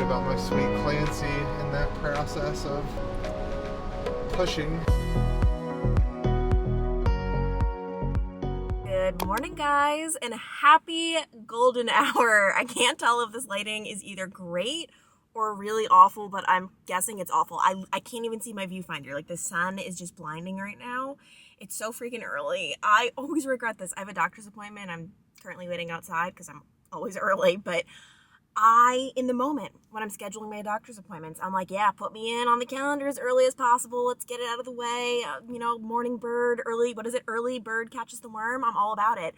about my sweet Clancy in that process of pushing. Good morning, guys, and happy golden hour. I can't tell if this lighting is either great or really awful, but I'm guessing it's awful. I can't even see my viewfinder. Like, the sun is just blinding right now. It's so freaking early. I always regret this. I have a doctor's appointment. I'm currently waiting outside because I'm always early, but in the moment when I'm scheduling my doctor's appointments, I'm like, yeah, put me in on the calendar as early as possible. Let's get it out of the way. Morning bird, early bird catches the worm. I'm all about it.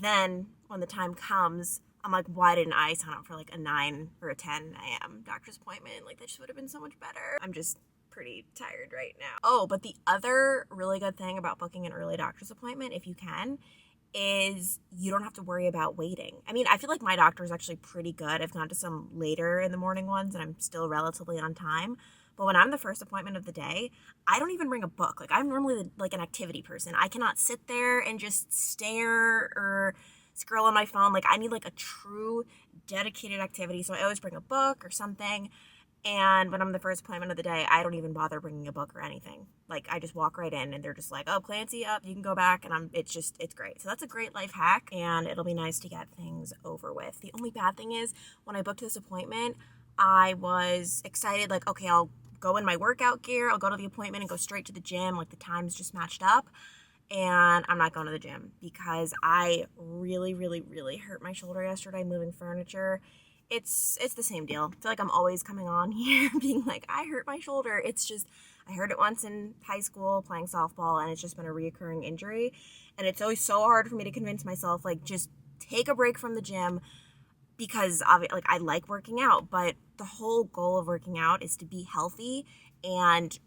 Then when the time comes, I'm like, why didn't I sign up for like a 9 or a 10 a.m. doctor's appointment? Like, that just would have been so much better. I'm just pretty tired right now. Oh, but the other really good thing about booking an early doctor's appointment, if you can, is you don't have to worry about waiting. I mean, I feel like my doctor is actually pretty good. I've gone to some later in the morning ones and I'm still relatively on time. But when I'm the first appointment of the day, I don't even bring a book. Like, I'm normally like an activity person. I cannot sit there and just stare or scroll on my phone. Like, I need like a true dedicated activity. So I always bring a book or something. And when I'm the first appointment of the day, I don't even bother bringing a book or anything. Like, I just walk right in and they're just like, oh, Clancy, up, you can go back. And it's great. So that's a great life hack, and it'll be nice to get things over with. The only bad thing is when I booked this appointment, I was excited, like, okay, I'll go in my workout gear. I'll go to the appointment and go straight to the gym. Like, the times just matched up. And I'm not going to the gym because I really, really, really hurt my shoulder yesterday moving furniture. It's the same deal. I feel like I'm always coming on here being like, I hurt my shoulder. It's just, I hurt it once in high school playing softball, and it's just been a reoccurring injury. And it's always so hard for me to convince myself, like, just take a break from the gym, because I like working out, but the whole goal of working out is to be healthy, and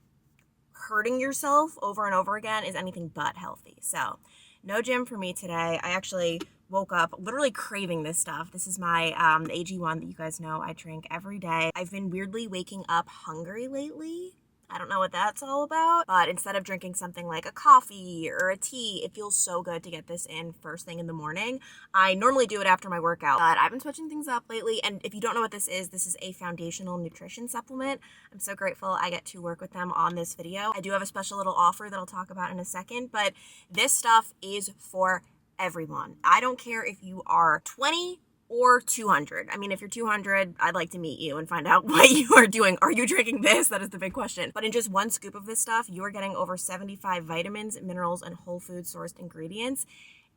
hurting yourself over and over again is anything but healthy. So no gym for me today. I actually woke up literally craving this stuff. This is my AG1 that you guys know I drink every day. I've been weirdly waking up hungry lately. I don't know what that's all about, but instead of drinking something like a coffee or a tea, it feels so good to get this in first thing in the morning. I normally do it after my workout, but I've been switching things up lately. And if you don't know what this is a foundational nutrition supplement. I'm so grateful I get to work with them on this video. I do have a special little offer that I'll talk about in a second, but this stuff is for everyone. I don't care if you are 20 or 200. I mean, if you're 200, I'd like to meet you and find out what you are doing. Are you drinking this? That is the big question. But in just one scoop of this stuff, you are getting over 75 vitamins, minerals, and whole food sourced ingredients,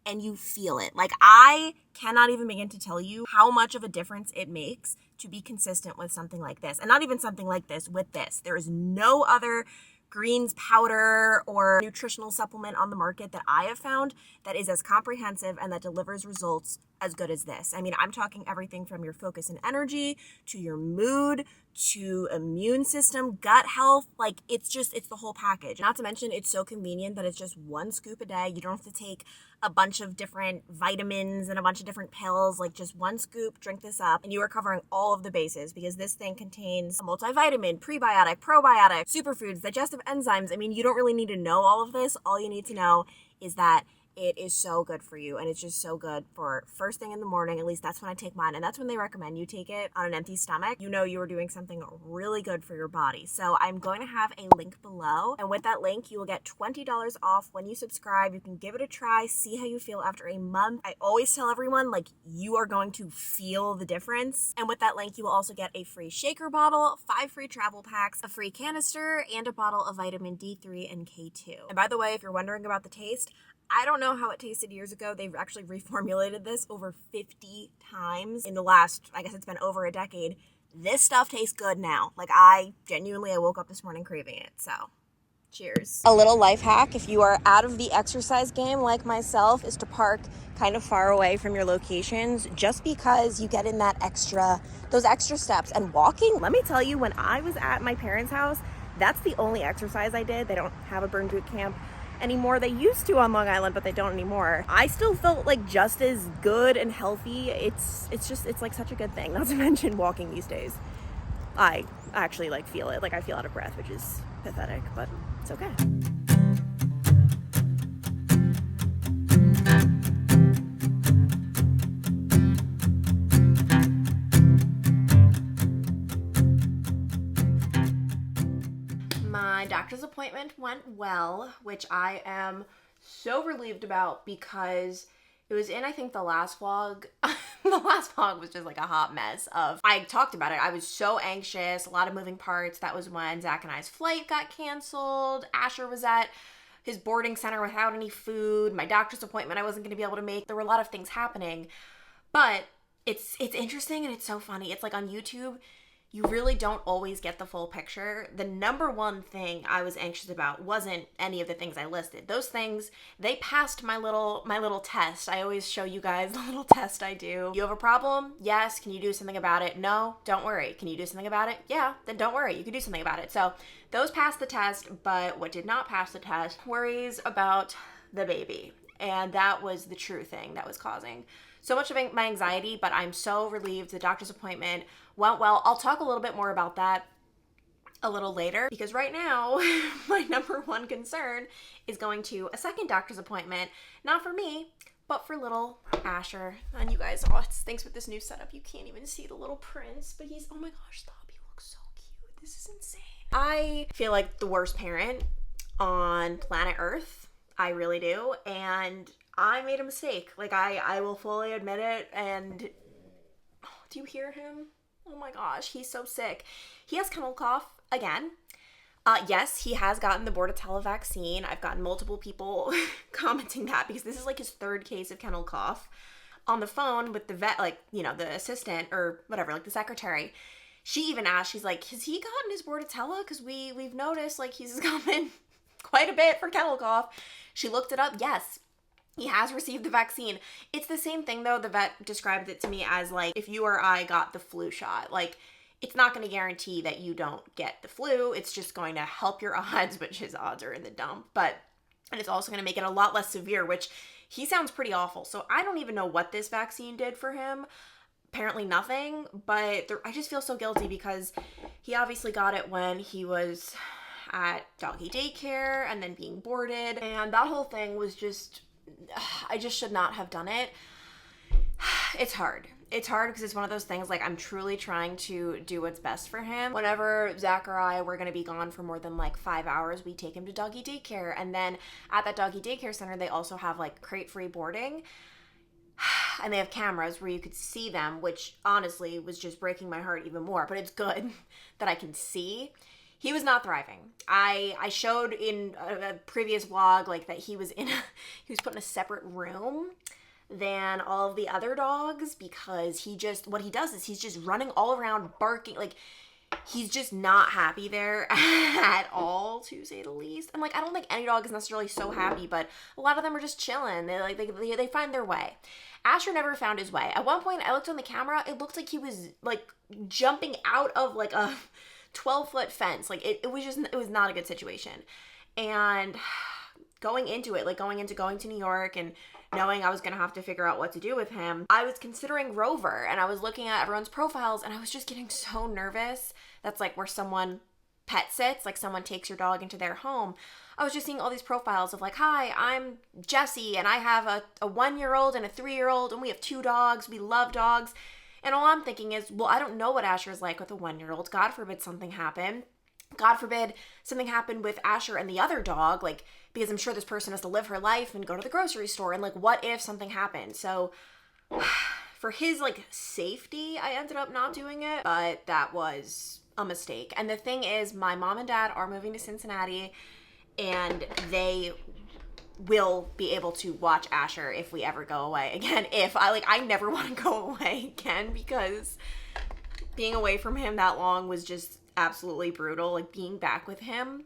and you feel it. Like, I cannot even begin to tell you how much of a difference it makes to be consistent with something like this. And not even something like this, with this. There is no other greens powder or nutritional supplement on the market that I have found that is as comprehensive and that delivers results as good as this. I mean, I'm talking everything from your focus and energy to your mood to immune system, gut health. Like, it's the whole package. Not to mention, it's so convenient that it's just one scoop a day. You don't have to take a bunch of different vitamins and a bunch of different pills. Like, just one scoop, drink this up, and you are covering all of the bases, because this thing contains a multivitamin, prebiotic, probiotic, superfoods, digestive enzymes. I mean, you don't really need to know all of this. All you need to know is that it is so good for you, and it's just so good for first thing in the morning. At least that's when I take mine, and that's when they recommend you take it on an empty stomach. You know you are doing something really good for your body. So I'm going to have a link below, and with that link, you will get $20 off when you subscribe. You can give it a try, see how you feel after a month. I always tell everyone, like, you are going to feel the difference. And with that link, you will also get a free shaker bottle, 5 free travel packs, a free canister, and a bottle of vitamin D3 and K2. And by the way, if you're wondering about the taste, I don't know how it tasted years ago. They've actually reformulated this over 50 times in the last, I guess it's been over a decade. This stuff tastes good now. Like, I woke up this morning craving it. So, cheers. A little life hack, if you are out of the exercise game like myself, is to park kind of far away from your locations, just because you get in those extra steps. And walking, let me tell you, when I was at my parents' house, that's the only exercise I did. They don't have a burn boot camp anymore. They used to on Long Island, but they don't anymore. I still felt like just as good and healthy. It's like such a good thing. Not to mention, walking these days, I actually like feel it. Like, I feel out of breath, which is pathetic, but it's okay. My doctor's appointment went well, which I am so relieved about because it was in, I think, the last vlog. The last vlog was just like a hot mess of, I talked about it. I was so anxious, a lot of moving parts. That was when Zach and I's flight got canceled. Asher was at his boarding center without any food. My doctor's appointment I wasn't going to be able to make. There were a lot of things happening. But it's interesting and it's so funny. It's like on YouTube, you really don't always get the full picture. The number one thing I was anxious about wasn't any of the things I listed. Those things, they passed my little test. I always show you guys the little test I do. You have a problem? Yes. Can you do something about it? No. Don't worry. Can you do something about it? Yeah. Then don't worry. You can do something about it. So those passed the test, but what did not pass the test, worries about the baby. And that was the true thing that was causing so much of my anxiety, but I'm so relieved the doctor's appointment went well. I'll talk a little bit more about that a little later because right now my number one concern is going to a second doctor's appointment, not for me, but for little Asher. And you guys, thanks with this new setup, you can't even see the little prince, but he's, oh my gosh, stop, he looks so cute. This is insane. I feel like the worst parent on planet Earth. I really do. And I made a mistake. Like, I will fully admit it. And do you hear him? Oh my gosh, he's so sick. He has kennel cough again. Yes, he has gotten the Bordetella vaccine. I've gotten multiple people commenting that because this is like his third case of kennel cough. On the phone with the vet, like, you know, the assistant or whatever, like the secretary, she even asked, she's like, has he gotten his Bordetella? Because we've noticed like he's coming quite a bit for kennel cough. She looked it up. Yes. He has received the vaccine. It's the same thing though. The vet described it to me as like, if you or I got the flu shot, like it's not going to guarantee that you don't get the flu. It's just going to help your odds, which his odds are in the dump. And it's also going to make it a lot less severe, which he sounds pretty awful. So I don't even know what this vaccine did for him. Apparently nothing, but I just feel so guilty because he obviously got it when he was at doggy daycare and then being boarded. And that whole thing was just, I just should not have done it. It's hard. It's hard because it's one of those things like I'm truly trying to do what's best for him. Whenever Zach or I were going to be gone for more than like 5 hours, we take him to doggy daycare. And then at that doggy daycare center, they also have like crate-free boarding. And they have cameras where you could see them, which honestly was just breaking my heart even more. But it's good that I can see. He was not thriving. I showed in a previous vlog like that he was put in a separate room than all of the other dogs because what he does is he's just running all around barking. Like he's just not happy there at all, to say the least. And like I don't think any dog is necessarily so happy, but a lot of them are just chilling. They find their way. Asher never found his way. At one point I looked on the camera, it looked like he was like jumping out of like a 12-foot fence. Like it was not a good situation. And going into New York and knowing I was going to have to figure out what to do with him, I was considering Rover and I was looking at everyone's profiles and I was just getting so nervous. That's like where someone pet sits, like someone takes your dog into their home. I was just seeing all these profiles of like, hi, I'm Jessie and I have a 1-year-old and a 3-year-old and we have 2 dogs. We love dogs. And all I'm thinking is, well, I don't know what Asher is like with a 1-year-old. God forbid something happened. God forbid something happened with Asher and the other dog, like, because I'm sure this person has to live her life and go to the grocery store. And like, what if something happened? So for his like safety, I ended up not doing it, but that was a mistake. And the thing is, my mom and dad are moving to Cincinnati and they will be able to watch Asher if we ever go away again. I never want to go away again because being away from him that long was just absolutely brutal. Like being back with him,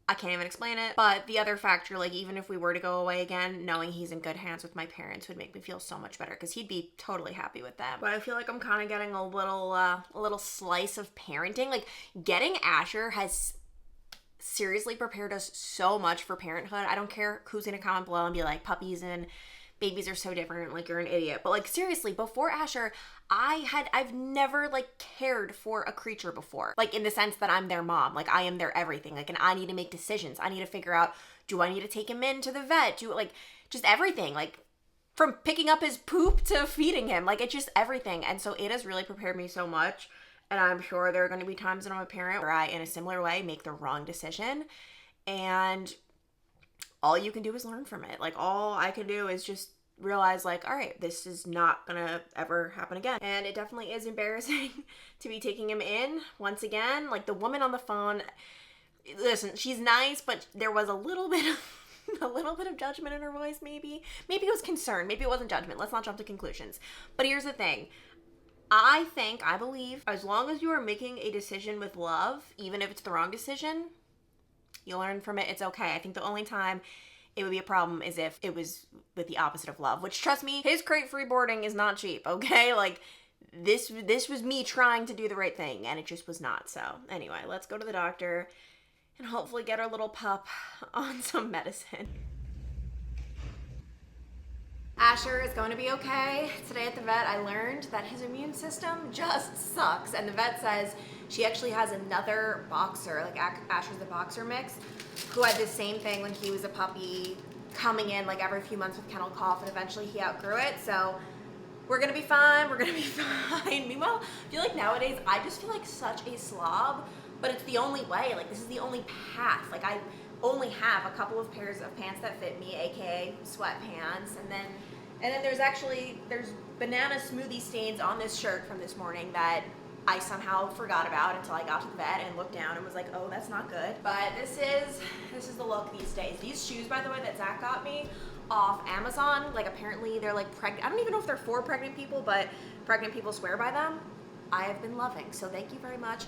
I can't even explain it. But the other factor, like even if we were to go away again, knowing he's in good hands with my parents would make me feel so much better because he'd be totally happy with them. But I feel like I'm kind of getting a little slice of parenting. Like getting Asher has seriously prepared us so much for parenthood. I don't care who's gonna comment below and be like, puppies and babies are so different, like you're an idiot. But like seriously, before Asher, I've never like cared for a creature before. Like in the sense that I'm their mom, like I am their everything. Like, and I need to make decisions. I need to figure out, do I need to take him in to the vet? Just everything. Like from picking up his poop to feeding him, like it's just everything. And so it has really prepared me so much. And I'm sure there are going to be times when I'm a parent where I, in a similar way, make the wrong decision. And all you can do is learn from it. Like, all I can do is just realize, like, all right, this is not gonna ever happen again. And it definitely is embarrassing to be taking him in once again. Like, the woman on the phone, listen, she's nice, but there was a little bit of judgment in her voice. Maybe it was concern, maybe it wasn't judgment. Let's not jump to conclusions. But here's the thing, I believe, as long as you are making a decision with love, even if it's the wrong decision, you learn from it. It's okay. I think the only time it would be a problem is if it was with the opposite of love, which, trust me, his crate-free boarding is not cheap, okay? Like, this was me trying to do the right thing, and it just was not. So anyway, let's go to the doctor and hopefully get our little pup on some medicine. Asher is going to be okay. Today at the vet, I learned that his immune system just sucks. And the vet says she actually has another boxer, like Asher's the boxer mix, who had the same thing when he was a puppy, coming in like every few months with kennel cough, and eventually he outgrew it. So we're gonna be fine, Meanwhile, I feel like nowadays I just feel like such a slob, but it's the only way. Like, this is the only path. Like, I only have a couple of pairs of pants that fit me, aka sweatpants, and then there's banana smoothie stains on this shirt from this morning that I somehow forgot about until I got to the vet and looked down and was like, oh, that's not good. But this is the look these days. These shoes, by the way, that Zach got me off Amazon, like, apparently they're like pregnant. I don't even know if they're for pregnant people, but pregnant people swear by them. I have been loving, so thank you very much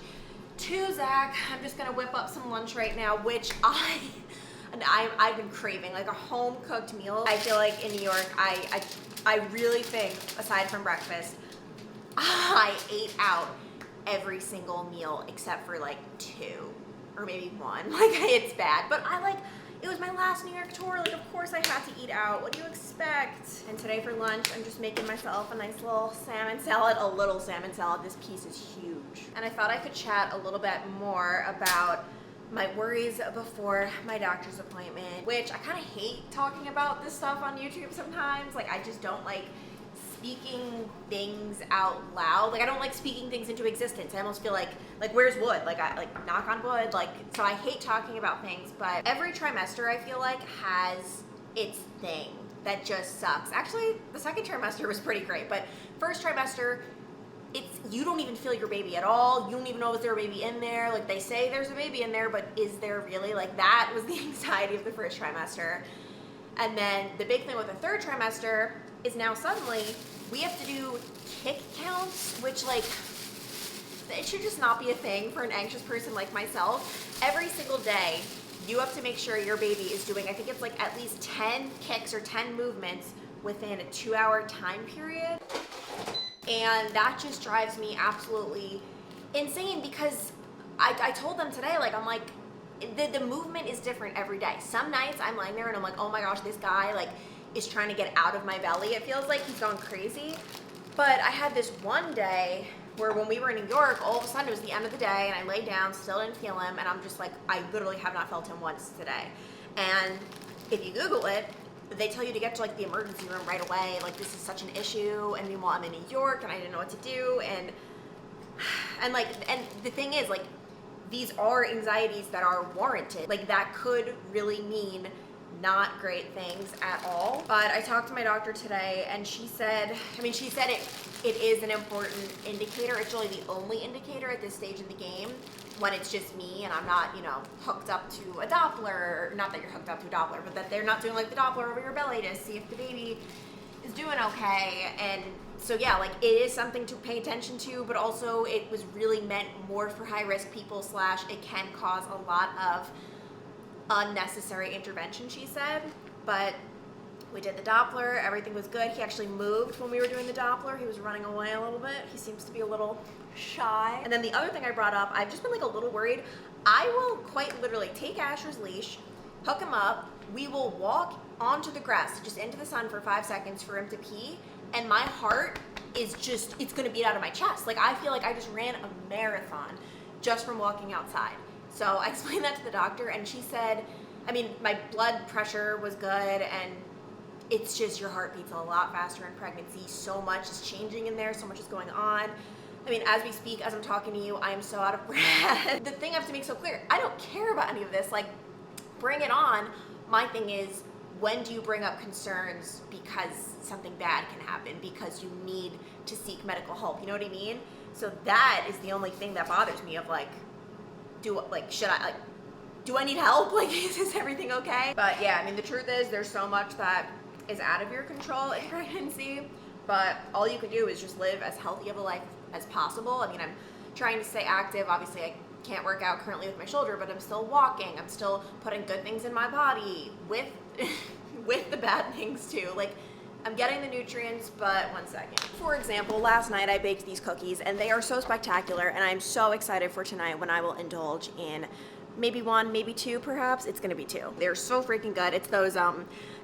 to Zach. I'm just gonna whip up some lunch right now, which I've been craving, like a home cooked meal. I feel like in New York, I really think, aside from breakfast, I ate out every single meal except for like 2 or maybe 1. Like, it's bad, but it was my last New York tour. Like, of course I had to eat out. What do you expect? And today for lunch, I'm just making myself a nice little salmon salad, a little salmon salad. This piece is huge. And I thought I could chat a little bit more about my worries before my doctor's appointment, which I kind of hate talking about this stuff on YouTube sometimes. Like, I just don't like speaking things out loud. Like, I don't like speaking things into existence. I almost feel like where's wood? Like, I like knock on wood. Like, so I hate talking about things, but every trimester I feel like has its thing that just sucks. Actually, the second trimester was pretty great, but first trimester, you don't even feel your baby at all. You don't even know if there's a baby in there. Like, they say there's a baby in there, but is there really? Like, that was the anxiety of the first trimester. And then the big thing with the third trimester is now suddenly we have to do kick counts, which, like, it should just not be a thing for an anxious person like myself. Every single day, you have to make sure your baby is doing, I think it's like at least 10 kicks or 10 movements within a 2-hour time period. And that just drives me absolutely insane, because I told them today, like, I'm like, the movement is different every day. Some nights I'm lying there and I'm like, oh my gosh, this guy, like, is trying to get out of my belly. It feels like he's going crazy. But I had this one day where when we were in New York, all of a sudden it was the end of the day and I laid down, still didn't feel him, and I'm just like, I literally have not felt him once today. And if you Google it, they tell you to get to, like, the emergency room right away. Like, this is such an issue. And meanwhile, I'm in New York and I didn't know what to do. And the thing is, like, these are anxieties that are warranted. Like, that could really mean not great things at all. But I talked to my doctor today and she said it is an important indicator. It's really the only indicator at this stage in the game when it's just me and I'm not, hooked up to a Doppler. Not that you're hooked up to a Doppler, but that they're not doing, like, the Doppler over your belly to see if the baby is doing okay. And so, yeah, like, it is something to pay attention to, but also it was really meant more for high-risk people / it can cause a lot of unnecessary intervention, she said. But we did the Doppler, everything was good. He actually moved when we were doing the Doppler. He was running away a little bit. He seems to be a little shy. And then the other thing I brought up, I've just been, like, a little worried. I will quite literally take Asher's leash, hook him up, we will walk onto the grass, just into the sun for 5 seconds for him to pee, and my heart is just, it's gonna beat out of my chest. Like, I feel like I just ran a marathon just from walking outside. So I explained that to the doctor and she said, my blood pressure was good, and it's just your heart beats a lot faster in pregnancy. So much is changing in there, so much is going on. I mean, as we speak, as I'm talking to you, I am so out of breath. The thing I have to make so clear, I don't care about any of this. Like, bring it on. My thing is, when do you bring up concerns because something bad can happen, because you need to seek medical help? You know what I mean? So that is the only thing that bothers me of like, do I need help? Like, is everything okay? But yeah, I mean, the truth is there's so much that is out of your control in pregnancy, but all you can do is just live as healthy of a life as possible. I mean, I'm trying to stay active. Obviously, I can't work out currently with my shoulder, but I'm still walking. I'm still putting good things in my body with with the bad things too. Like, I'm getting the nutrients, but one second. For example, last night I baked these cookies and they are so spectacular, and I'm so excited for tonight when I will indulge in maybe one, maybe two perhaps. It's gonna be two. They're so freaking good. It's those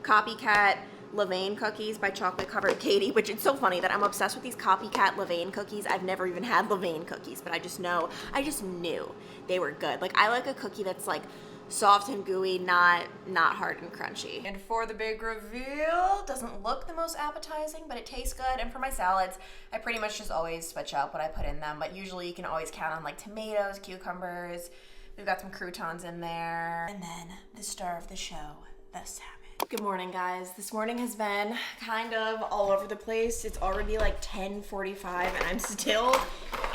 copycat Levain cookies by Chocolate Covered Katie, which it's so funny that I'm obsessed with these copycat Levain cookies. I've never even had Levain cookies, but I just knew they were good. Like, I like a cookie that's like soft and gooey, not hard and crunchy. And for the big reveal, doesn't look the most appetizing, but it tastes good. And for my salads, I pretty much just always switch up what I put in them, but usually you can always count on like tomatoes, cucumbers. We've got some croutons in there. And then the star of the show, the salmon. Good morning, guys. This morning has been kind of all over the place. It's already like 10:45 and I'm still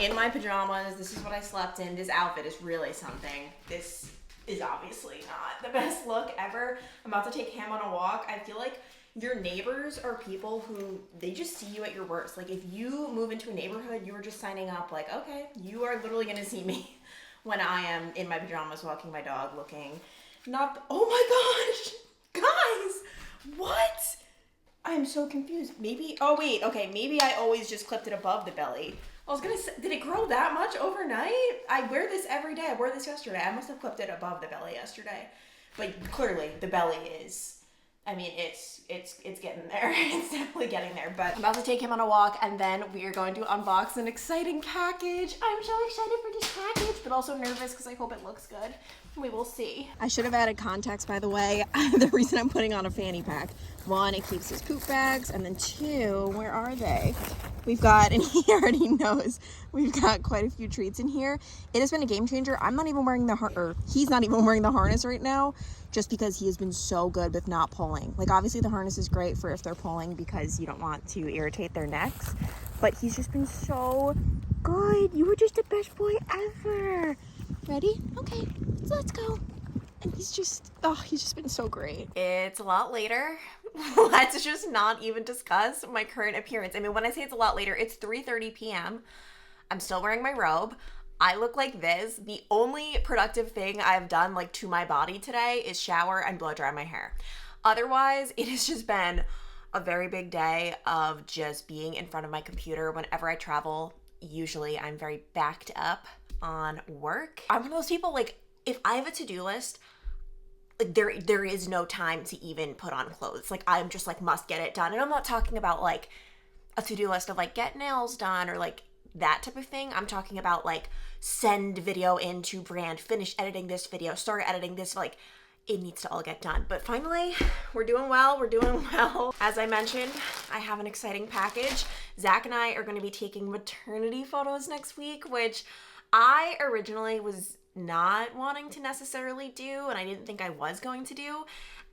in my pajamas. This is what I slept in. This outfit is really something. This is obviously not the best look ever. I'm about to take him on a walk. I feel like your neighbors are people who, they just see you at your worst. Like, if you move into a neighborhood, you are just signing up like, okay, you are literally gonna see me when I am in my pajamas walking my dog looking not, oh my gosh, guys, what? I'm so confused. Maybe, oh wait, okay, maybe I always just clipped it above the belly. I was gonna say, did it grow that much overnight? I wear this every day. I wore this yesterday. I must have clipped it above the belly yesterday. But clearly the belly is, I mean, it's getting there. It's definitely getting there. But I'm about to take him on a walk and then we are going to unbox an exciting package. I'm so excited for this package, but also nervous because I hope it looks good. We will see. I should have added context, by the way. The reason I'm putting on a fanny pack, one, it keeps his poop bags, and then two, where are they? We've got, and he already knows, we've got quite a few treats in here. It has been a game changer. I'm not even wearing he's not even wearing the harness right now, just because he has been so good with not pulling. Like, obviously the harness is great for if they're pulling because you don't want to irritate their necks, but he's just been so good. You were just the best boy ever. Ready? Okay, so let's go. And he's just been so great. It's a lot later. Let's just not even discuss my current appearance. I mean, when I say it's a lot later, it's 3:30 p.m. I'm still wearing my robe. I look like this. The only productive thing I've done like to my body today is shower and blow dry my hair. Otherwise, it has just been a very big day of just being in front of my computer. Whenever I travel, usually I'm very backed up on work. I'm one of those people, like, if I have a to-do list, like there is no time to even put on clothes. Like, I'm just like, must get it done. And I'm not talking about like a to-do list of like get nails done or like that type of thing. I'm talking about like send video into brand, finish editing this video, start editing this, like it needs to all get done. But finally, we're doing well. As I mentioned, I have an exciting package. Zach and I are going to be taking maternity photos next week, which I originally was not wanting to necessarily do, and I didn't think I was going to do,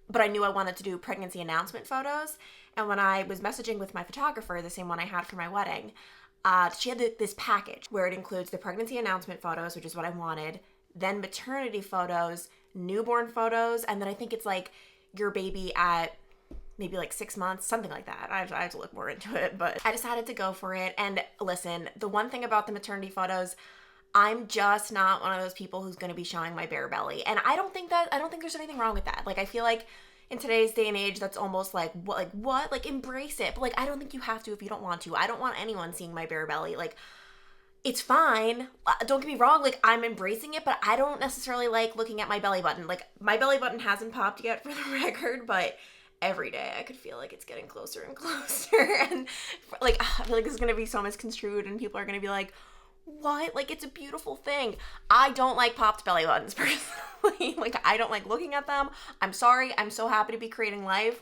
but I knew I wanted to do pregnancy announcement photos. And when I was messaging with my photographer, the same one I had for my wedding, she had this package where it includes the pregnancy announcement photos, which is what I wanted, then maternity photos, newborn photos, and then I think it's like your baby at maybe like 6 months, something like that. I have to look more into it, but I decided to go for it. And listen, the one thing about the maternity photos, I'm just not one of those people who's going to be showing my bare belly. And I don't think there's anything wrong with that. Like, I feel like in today's day and age, that's almost like, what? Like, embrace it. But like, I don't think you have to if you don't want to. I don't want anyone seeing my bare belly. Like, it's fine. Don't get me wrong. Like, I'm embracing it, but I don't necessarily like looking at my belly button. Like, my belly button hasn't popped yet for the record, but every day I could feel like it's getting closer and closer. And like, I feel like this is going to be so misconstrued and people are going to be like, what? Like, it's a beautiful thing. I don't like popped belly buttons personally. Like, I don't like looking at them. I'm sorry. I'm so happy to be creating life,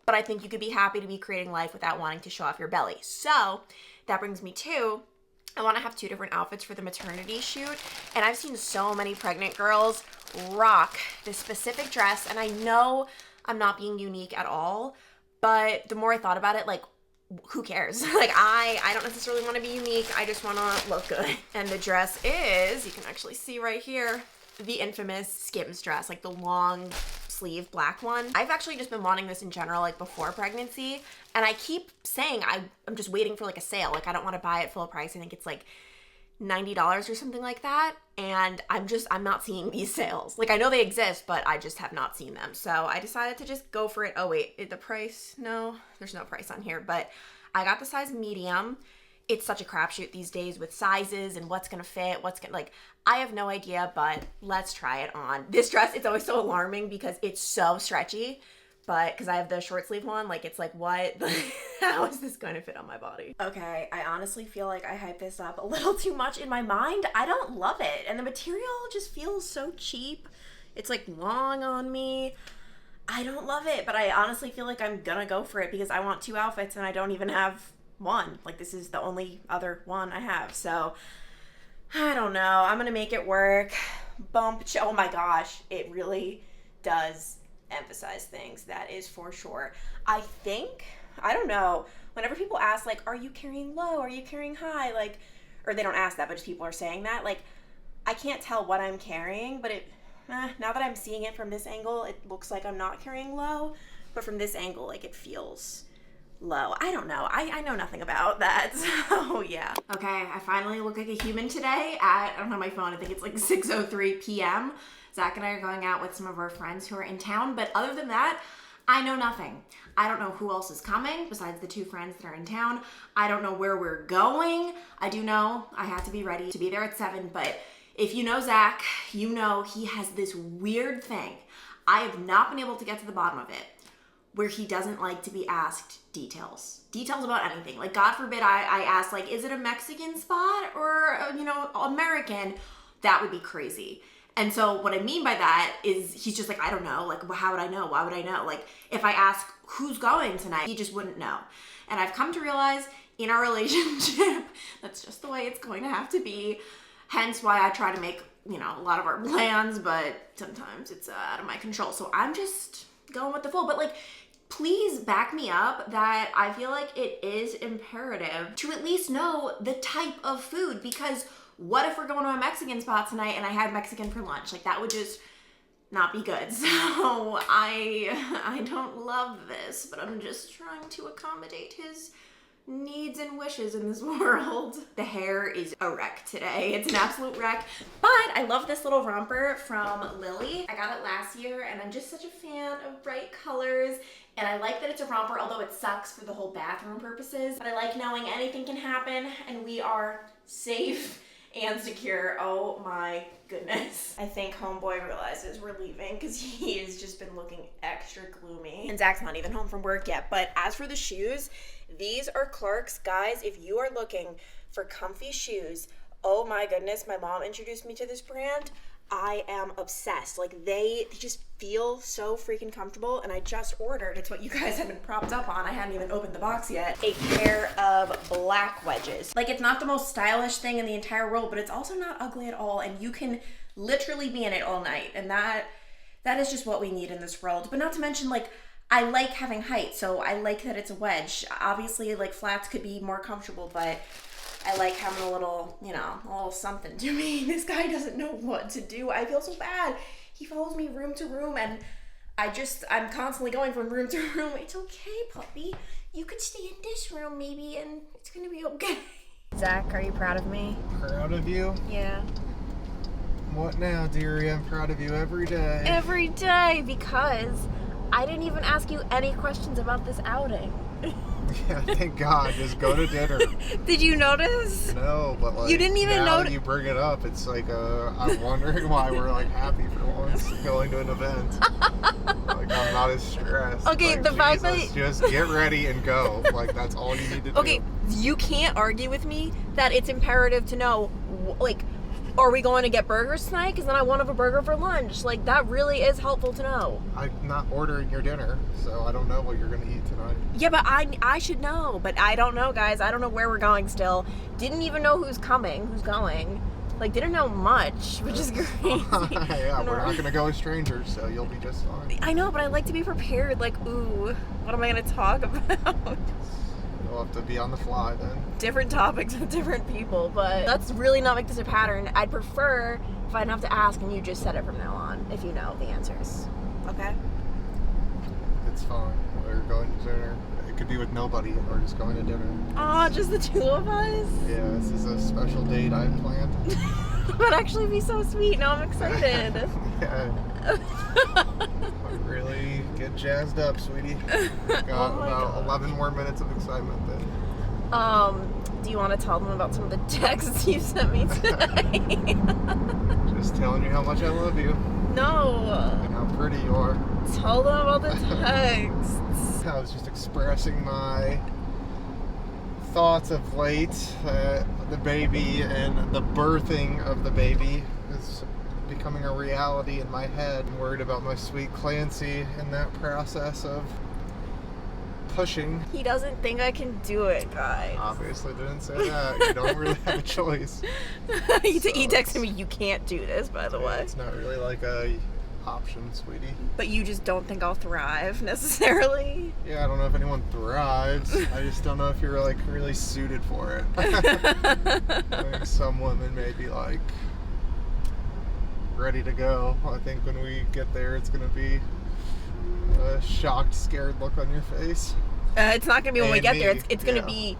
but I think you could be happy to be creating life without wanting to show off your belly. So that brings me to I want to have 2 different outfits for the maternity shoot, and I've seen so many pregnant girls rock this specific dress, and I know I'm not being unique at all, but the more I thought about it, like, who cares? Like, I don't necessarily want to be unique. I just want to look good. And the dress is, you can actually see right here, the infamous Skims dress, like the long sleeve black one. I've actually just been wanting this in general, like before pregnancy, and I keep saying I'm just waiting for like a sale. Like, I don't want to buy it full price. I think it's like $90 or something like that, and I'm not seeing these sales. Like, I know they exist, but I just have not seen them. So I decided to just go for it. Oh wait, the price? No, there's no price on here, but I got the size medium. It's such a crapshoot these days with sizes and what's gonna fit, like, I have no idea, but let's try it on. This dress, it's always so alarming because it's so stretchy, but because I have the short sleeve one, like, it's like, what? How is this going to fit on my body? Okay, I honestly feel like I hyped this up a little too much in my mind. I don't love it, and the material just feels so cheap. It's like long on me. I don't love it, but I honestly feel like I'm gonna go for it because I want 2 outfits and I don't even have one. Like, this is the only other one I have, so I don't know. I'm gonna make it work. Oh my gosh, it really does emphasize things. That is for sure. I don't know, whenever people ask, like, are you carrying low, are you carrying high, like, or they don't ask that, but just people are saying that, like, I can't tell what I'm carrying, but now that I'm seeing it from this angle, it looks like I'm not carrying low, but from this angle, like, it feels low. I don't know. I know nothing about that, so yeah. Okay, I finally look like a human today at, I don't know my phone, I think it's like 6:03 p.m. Zach and I are going out with some of our friends who are in town, but other than that, I know nothing. I don't know who else is coming besides the 2 friends that are in town. I don't know where we're going. I do know I have to be ready to be there at 7, but if you know Zach, you know he has this weird thing. I have not been able to get to the bottom of it, where he doesn't like to be asked details about anything. Like, God forbid I ask, like, is it a Mexican spot or, American? That would be crazy. And so what I mean by that is he's just like, I don't know. Like, how would I know? Why would I know? Like, if I ask who's going tonight, he just wouldn't know. And I've come to realize in our relationship, that's just the way it's going to have to be. Hence why I try to make, a lot of our plans, but sometimes it's out of my control. So I'm just going with the flow. But, like, please back me up that I feel like it is imperative to at least know the type of food, because what if we're going to a Mexican spot tonight and I had Mexican for lunch? Like, that would just not be good. So I don't love this, but I'm just trying to accommodate his needs and wishes in this world. The hair is a wreck today. It's an absolute wreck, but I love this little romper from Lily. I got it last year and I'm just such a fan of bright colors, and I like that it's a romper, although it sucks for the whole bathroom purposes, but I like knowing anything can happen and we are safe and secure. Oh my goodness. I think homeboy realizes we're leaving because he has just been looking extra gloomy. And Zach's not even home from work yet. But as for the shoes, these are Clark's. Guys, if you are looking for comfy shoes, oh my goodness, my mom introduced me to this brand. I am obsessed. Like, they just feel so freaking comfortable, and I just ordered, it's what you guys have been propped up on, I hadn't even opened the box yet, a pair of black wedges. Like, it's not the most stylish thing in the entire world, but it's also not ugly at all, and you can literally be in it all night, and that is just what we need in this world. But not to mention, like, I like having height, so I like that it's a wedge. Obviously, like, flats could be more comfortable, but I like having a little, a little something to me. This guy doesn't know what to do. I feel so bad. He follows me room to room, and I'm constantly going from room to room. It's okay, puppy. You could stay in this room maybe, and it's gonna be okay. Zach, are you proud of me? Proud of you? Yeah. What now, dearie? I'm proud of you every day. Every day, because I didn't even ask you any questions about this outing. Yeah, thank God. Just go to dinner. Did you notice? No, but like, you didn't even now you bring it up, it's like I'm wondering why we're like happy for once going to an event. Like, I'm not as stressed. Okay, like, the fact that just get ready and go. Like, that's all you need to do. Okay, you can't argue with me that it's imperative to know, like, Or are we going to get burgers tonight? Because then I want to have a burger for lunch. Like, that really is helpful to know. I'm not ordering your dinner, so I don't know what you're going to eat tonight. Yeah, but I should know. But I don't know, guys. I don't know where we're going still. Didn't even know who's going. Like, didn't know much, which is crazy. Yeah, we're not going to go as strangers, so you'll be just fine. I know, but I like to be prepared. Like, ooh, what am I going to talk about? You'll have to be on the fly then. Different topics with different people, but let's really not make this a pattern. I'd prefer if I didn't have to ask and you just said it from now on, if you know the answers. Okay? It's fine. We're going to dinner. It could be with nobody, and we're just going to dinner. Aw, just the two of us? Yeah, this is a special date I planned. That would actually be so sweet. Now I'm excited. Yeah. Really get jazzed up, sweetie. Got about 11 more minutes of excitement then. Do you want to tell them about some of the texts you sent me today? Just telling you how much I love you. No. And how pretty you are. Tell them about the texts. I was just expressing my thoughts of late. The baby and the birthing of the baby is becoming a reality in my head. I'm worried about my sweet Clancy in that process of pushing. He doesn't think I can do it, guys. Obviously didn't say that. You don't really have a choice. He texted me, you can't do this, by the way. It's not really like a option, sweetie. But you just don't think I'll thrive necessarily? Yeah, I don't know if anyone thrives. I just don't know if you're like really suited for it. I think some women may be like ready to go. I think when we get there, it's gonna be a shocked, scared look on your face. It's not gonna be when we get there. It's gonna be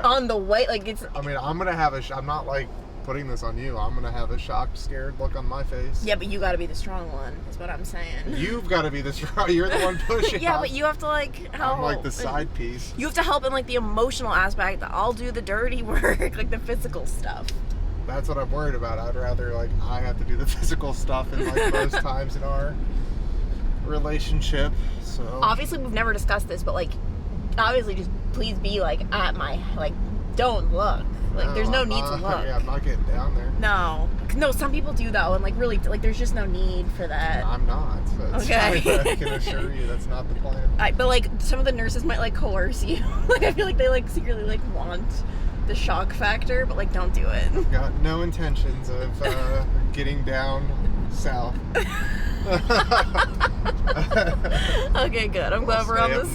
on the way. Like it's. I mean, I'm gonna have I'm not like putting this on you. I'm gonna have a shocked, scared look on my face. Yeah, but you got to be the strong one. Is what I'm saying. You've got to be the strong. You're the one pushing. Yeah, but you have to like help. I'm like the side piece. You have to help in like the emotional aspect. I'll do the dirty work, like the physical stuff. That's what I'm worried about. I'd rather like I have to do the physical stuff in like most times in our relationship. So obviously we've never discussed this, but like obviously just please be like at my like don't look. Like there's no need to look. Yeah, I'm not getting down there. No, some people do though, and like really like there's just no need for that. I'm not. Okay. I can assure you that's not the plan. But like some of the nurses might like coerce you. Like I feel like they like secretly like want the shock factor, but like don't do it. Got no intentions of getting down south. Okay, good. I'm glad we're on this.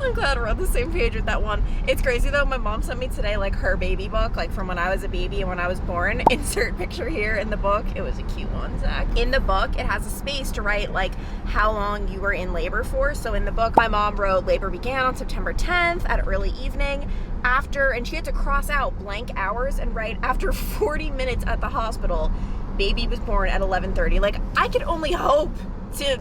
I'm glad we're on the same page with that one. It's crazy though, my mom sent me today like her baby book, like from when I was a baby and when I was born. Insert picture here in the book. It was a cute one, Zach. In the book, it has a space to write like how long you were in labor for. So in the book, my mom wrote labor began on September 10th at early evening. And she had to cross out blank hours and write after 40 minutes at the hospital, baby was born at 11:30. Like I could only hope to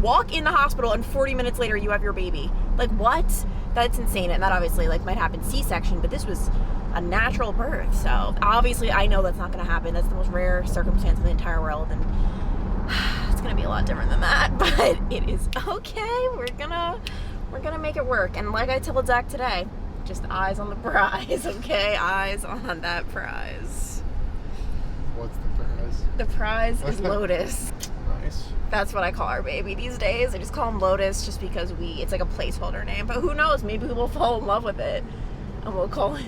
walk in the hospital and 40 minutes later you have your baby. Like what? That's insane. And that obviously like might happen C-section, but this was a natural birth. So obviously I know that's not going to happen. That's the most rare circumstance in the entire world, and it's going to be a lot different than that, but it is okay. We're gonna make it work. And like I told Zach today, just eyes on the prize, okay? Eyes on that prize. What's the prize? The prize is Lotus. Nice. That's what I call our baby these days. I just call him Lotus just because it's like a placeholder name. But who knows? Maybe we'll fall in love with it and we'll call him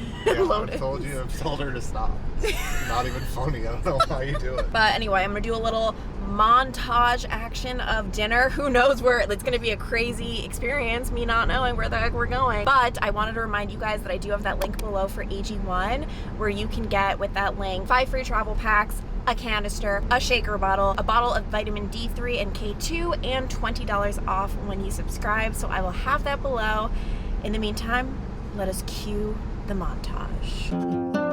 Lotus. I've told her to stop. It's not even funny. I don't know why you do it. But anyway, I'm going to do a little montage action of dinner. Who knows where it's going to be a crazy experience, me not knowing where the heck we're going. But I wanted to remind you guys that I do have that link below for AG1 where you can get with that link 5 free travel packs, a canister, a shaker bottle, a bottle of vitamin D3 and K2, and $20 off when you subscribe. So I will have that below. In the meantime, let us cue the montage.